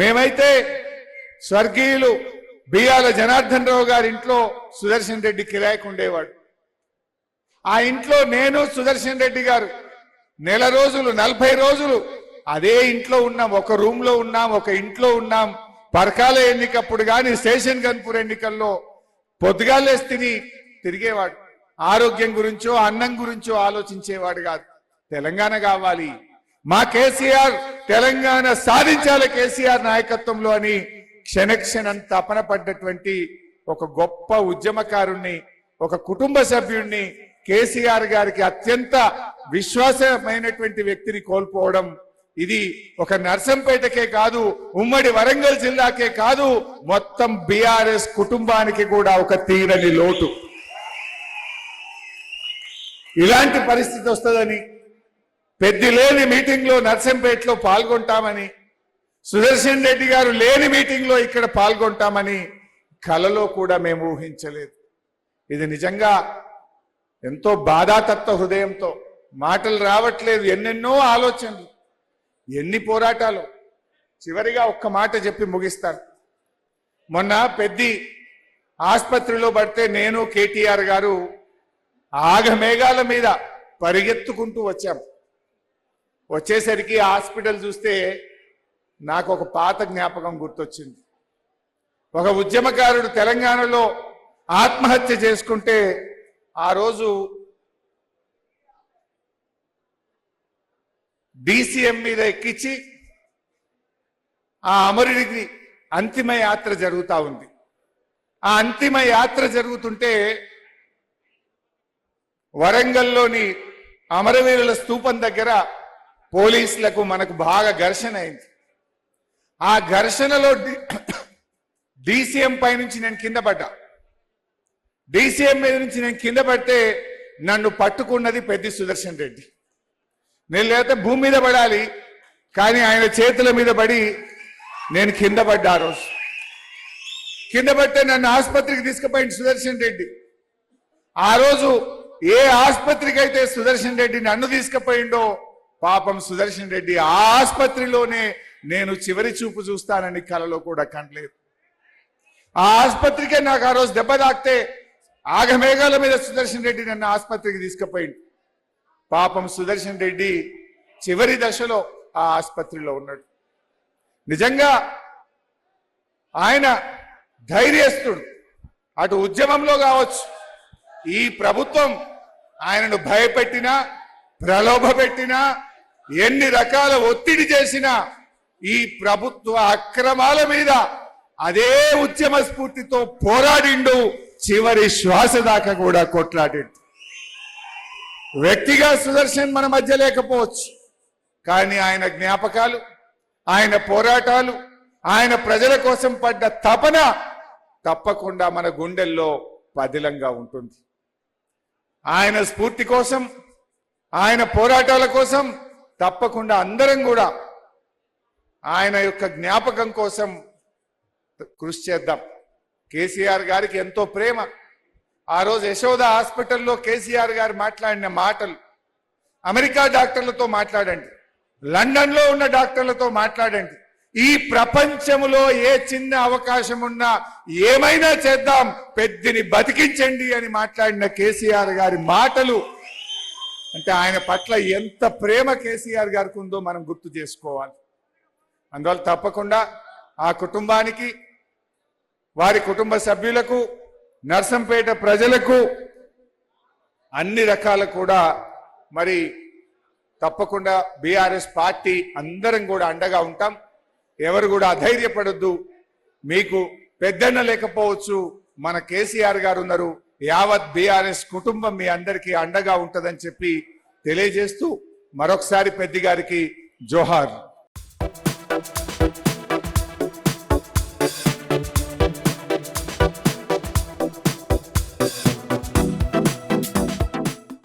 మేమైతే స్వర్గీయులు బియ్యాల జనార్దన్ రావు గారి ఇంట్లో సుదర్శన్ రెడ్డి కిరాయికి ఉండేవాడు. ఆ ఇంట్లో నేను సుదర్శన్ రెడ్డి గారు నెల రోజులు 40 రోజులు అదే ఇంట్లో ఉన్నాం, ఒక రూమ్ లో ఉన్నాం, ఒక ఇంట్లో ఉన్నాం. పరకాల ఎన్నికప్పుడు కానీ స్టేషన్ గన్పూర్ ఎన్నికల్లో పొద్దుగాలేసి తిరిగేవాడు. ఆరోగ్యం గురించో అన్నం గురించో ఆలోచించేవాడు కాదు. తెలంగాణ కావాలి, మా కేసీఆర్ తెలంగాణ సాధించాలి కేసీఆర్ నాయకత్వంలో అని క్షణక్షణం తపన పడ్డటువంటి ఒక గొప్ప ఉద్యమకారుణ్ణి, ఒక కుటుంబ సభ్యుణ్ణి, కేసీఆర్ గారికి అత్యంత విశ్వాసమైనటువంటి వ్యక్తిని కోల్పోవడం ఇది ఒక నర్సంపేటకే కాదు, ఉమ్మడి వరంగల్ జిల్లాకే కాదు, మొత్తం బీఆర్ఎస్ కుటుంబానికి కూడా ఒక తీరని లోటు. ఇలాంటి పరిస్థితి వస్తుందని, పెద్ద లేని మీటింగ్ లో నర్సంపేటలో పాల్గొంటామని, సుదర్శన్ రెడ్డి గారు లేని మీటింగ్ లో ఇక్కడ పాల్గొంటామని కలలో కూడా మేము ఊహించలేదు. ఇది నిజంగా ఎంతో బాధాతత్వ హృదయంతో, మాటలు రావట్లేదు, ఎన్నెన్నో ఆలోచనలు, ఎన్ని పోరాటాలు. చివరిగా ఒక్క మాట చెప్పి ముగిస్తాను. మొన్న పెద్ది ఆసుపత్రిలో పడితే నేను కేటీఆర్ గారు ఆగమేఘాల మీద పరిగెత్తుకుంటూ వచ్చాము. వచ్చేసరికి హాస్పిటల్ చూస్తే నాకు ఒక పాత జ్ఞాపకం గుర్తొచ్చింది. ఒక ఉద్యమకారుడు తెలంగాణలో ఆత్మహత్య చేసుకుంటే ఆ రోజు DCM మీద ఎక్కించి ఆ అమరుడికి అంతిమ యాత్ర జరుగుతూ ఉంది. ఆ అంతిమ యాత్ర జరుగుతుంటే వరంగల్లోని అమరవీరుల స్తూపం దగ్గర పోలీసులకు మనకు బాగా ఘర్షణ అయింది. ఆ ఘర్షణలో DCM పై నుంచి నేను కింద పడ్డా. DCM మీద నుంచి నేను కింద పడితే నన్ను పట్టుకున్నది పెద్ది సుదర్శన్ రెడ్డి. నేను లేకపోతే భూమి మీద పడాలి, కానీ ఆయన చేతుల మీద పడి నేను కింద పడ్డా. ఆ రోజు కింద పడితే నన్ను ఆసుపత్రికి తీసుకుపోయింది సుదర్శన్ రెడ్డి. ఆ రోజు ఏ ఆసుపత్రికి అయితే సుదర్శన్ రెడ్డి నన్ను తీసుకుపోయిండో, పాపం సుదర్శన్ రెడ్డి ఆ ఆసుపత్రిలోనే నేను చివరి చూపు చూస్తానని కలలో కూడా కనలేదు. ఆ ఆసుపత్రికే నాకు ఆ రోజు దెబ్బ తాకితే ఆగమేఘాల మీద సుదర్శన్ రెడ్డి నన్ను ఆసుపత్రికి తీసుకుపోయింది. పాపం సుదర్శన్ రెడ్డి చివరి దశలో ఆ ఆసుపత్రిలో ఉన్నాడు. నిజంగా ఆయన ధైర్యస్తుడు. అటు ఉద్యమంలో కావచ్చు, ఈ ప్రభుత్వం ఆయనను భయపెట్టినా, ప్రలోభ పెట్టినా, ఎన్ని రకాల ఒత్తిడి చేసినా ఈ ప్రభుత్వ అక్రమాల మీద అదే ఉద్యమ స్ఫూర్తితో పోరాడిండు. చివరి శ్వాస దాకా కూడా కొట్లాడిండు. వ్యక్తిగా సుదర్శన్ మన మధ్య లేకపోవచ్చు, కానీ ఆయన జ్ఞాపకాలు, ఆయన పోరాటాలు, ఆయన ప్రజల కోసం పడ్డ తపన తప్పకుండా మన గుండెల్లో పదిలంగా ఉంటుంది. ఆయన స్ఫూర్తి కోసం, ఆయన పోరాటాల కోసం తప్పకుండా అందరం కూడా ఆయన యొక్క జ్ఞాపకం కోసం కృషి చేద్దాం. కేసీఆర్ గారికి ఎంతో ప్రేమ. ఆ రోజు యశోద హాస్పిటల్లో కేసీఆర్ గారు మాట్లాడిన మాటలు, అమెరికా డాక్టర్లతో మాట్లాడండి, లండన్లో ఉన్న డాక్టర్లతో మాట్లాడండి, ఈ ప్రపంచంలో ఏ చిన్న అవకాశం ఉన్నా ఏమైనా చేద్దాం, పెద్దిని బతికించండి అని మాట్లాడిన కేసీఆర్ గారి మాటలు అంటే ఆయన పట్ల ఎంత ప్రేమ కేసీఆర్ గారికి ఉందో మనం గుర్తు చేసుకోవాలి. అందువల్ల తప్పకుండా ఆ కుటుంబానికి, వారి కుటుంబ సభ్యులకు, నర్సంపేట ప్రజలకు అన్ని రకాల కూడా మరి తప్పకుండా బీఆర్ఎస్ పార్టీ అందరం కూడా అండగా ఉంటాం. ఎవరు కూడా అధైర్యపడొద్దు. మీకు పెద్దన్న లేకపోవచ్చు, మన కేసీఆర్ గారు ఉన్నారు. యావత్ బీఆర్ఎస్ కుటుంబం మీ అందరికీ అండగా ఉంటుందని చెప్పి తెలియజేస్తూ మరొకసారి పెద్ది గారికి జోహార్.